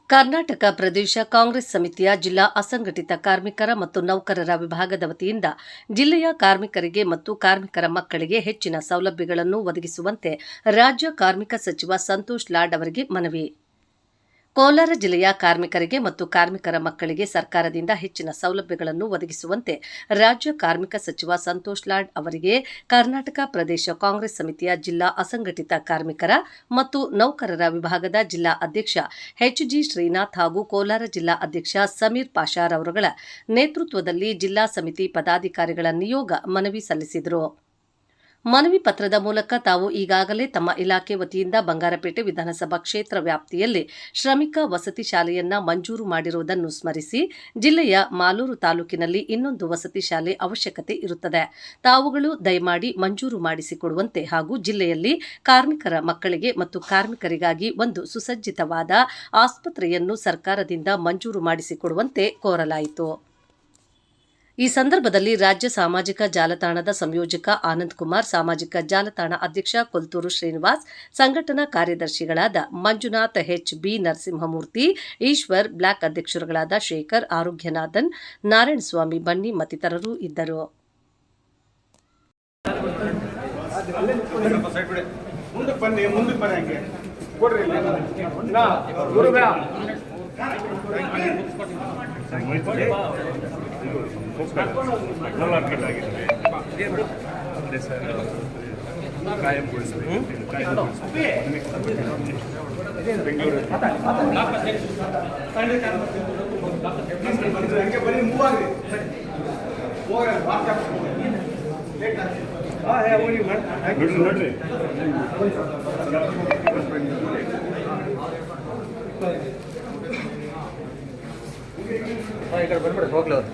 ಕರ್ನಾಟಕ ಪ್ರದೇಶ ಕಾಂಗ್ರೆಸ್ ಸಮಿತಿಯ ಜಿಲ್ಲಾ ಅಸಂಘಟಿತ ಕಾರ್ಮಿಕರ ಮತ್ತು ನೌಕರರ ವಿಭಾಗದ ವತಿಯಿಂದ ಜಿಲ್ಲೆಯ ಕಾರ್ಮಿಕರಿಗೆ ಮತ್ತು ಕಾರ್ಮಿಕರ ಮಕ್ಕಳಿಗೆ ಹೆಚ್ಚಿನ ಸೌಲಭ್ಯಗಳನ್ನು ಒದಗಿಸುವಂತೆ ರಾಜ್ಯ ಕಾರ್ಮಿಕ ಸಚಿವ ಸಂತೋಷ್ ಲಾಡ್ ಅವರಿಗೆ ಮನವಿ. ಕೋಲಾರ ಜಿಲ್ಲೆಯ ಕಾರ್ಮಿಕರಿಗೆ ಮತ್ತು ಕಾರ್ಮಿಕರ ಮಕ್ಕಳಿಗೆ ಸರ್ಕಾರದಿಂದ ಹೆಚ್ಚಿನ ಸೌಲಭ್ಯಗಳನ್ನು ಒದಗಿಸುವಂತೆ ರಾಜ್ಯ ಕಾರ್ಮಿಕ ಸಚಿವ ಸಂತೋಷ್ ಲಾಡ್ ಅವರಿಗೆ ಕರ್ನಾಟಕ ಪ್ರದೇಶ ಕಾಂಗ್ರೆಸ್ ಸಮಿತಿಯ ಜಿಲ್ಲಾ ಅಸಂಘಟಿತ ಕಾರ್ಮಿಕರ ಮತ್ತು ನೌಕರರ ವಿಭಾಗದ ಜಿಲ್ಲಾ ಅಧ್ಯಕ್ಷ ಎಚ್.ಜಿ. ಶ್ರೀನಾಥ್ ಹಾಗೂ ಕೋಲಾರ ಜಿಲ್ಲಾ ಅಧ್ಯಕ್ಷ ಸಮೀರ್ ಪಾಷಾರ್ ಅವರುಗಳ ನೇತೃತ್ವದಲ್ಲಿ ಜಿಲ್ಲಾ ಸಮಿತಿ ಪದಾಧಿಕಾರಿಗಳ ನಿಯೋಗ ಮನವಿ ಸಲ್ಲಿಸಿದರು. ಮನವಿ ಪತ್ರದ ಮೂಲಕ ತಾವು ಈಗಾಗಲೇ ತಮ್ಮ ಇಲಾಖೆ ವತಿಯಿಂದ ಬಂಗಾರಪೇಟೆ ವಿಧಾನಸಭಾ ಕ್ಷೇತ್ರ ವ್ಯಾಪ್ತಿಯಲ್ಲಿ ಶ್ರಮಿಕ ವಸತಿ ಶಾಲೆಯನ್ನ ಮಂಜೂರು ಮಾಡಿರುವುದನ್ನು ಸ್ಮರಿಸಿ, ಜಿಲ್ಲೆಯ ಮಾಲೂರು ತಾಲೂಕಿನಲ್ಲಿ ಇನ್ನೊಂದು ವಸತಿ ಶಾಲೆ ಅವಶ್ಯಕತೆ ಇರುತ್ತದೆ. ತಾವುಗಳು ದಯಮಾಡಿ ಮಂಜೂರು ಮಾಡಿಸಿಕೊಡುವಂತೆ ಹಾಗೂ ಜಿಲ್ಲೆಯಲ್ಲಿ ಕಾರ್ಮಿಕರ ಮಕ್ಕಳಿಗೆ ಮತ್ತು ಕಾರ್ಮಿಕರಿಗಾಗಿ ಒಂದು ಸುಸಜ್ಜಿತವಾದ ಆಸ್ಪತ್ರೆಯನ್ನು ಸರ್ಕಾರದಿಂದ ಮಂಜೂರು ಮಾಡಿಸಿಕೊಡುವಂತೆ ಕೋರಲಾಯಿತು. ಈ ಸಂದರ್ಭದಲ್ಲಿ ರಾಜ್ಯ ಸಾಮಾಜಿಕ ಜಾಲತಾಣದ ಸಂಯೋಜಕ ಆನಂದ್ ಕುಮಾರ್, ಸಾಮಾಜಿಕ ಜಾಲತಾಣ ಅಧ್ಯಕ್ಷ ಕೊಲ್ತೂರು ಶ್ರೀನಿವಾಸ್, ಸಂಘಟನಾ ಕಾರ್ಯದರ್ಶಿಗಳಾದ ಮಂಜುನಾಥ್, ಎಚ್.ಬಿ. ನರಸಿಂಹಮೂರ್ತಿ, ಈಶ್ವರ್, ಬ್ಲಾಕ್ ಅಧ್ಯಕ್ಷರುಗಳಾದ ಶೇಖರ್, ಆರೋಗ್ಯನಾಥನ್, ನಾರಾಯಣಸ್ವಾಮಿ ಬನ್ನಿ ಮತ್ತಿತರರು ಇದ್ದರು. ఇక్కడ ಬಂದ್ಬಿಡಿ ಹೋಗ್ಲವ್ರು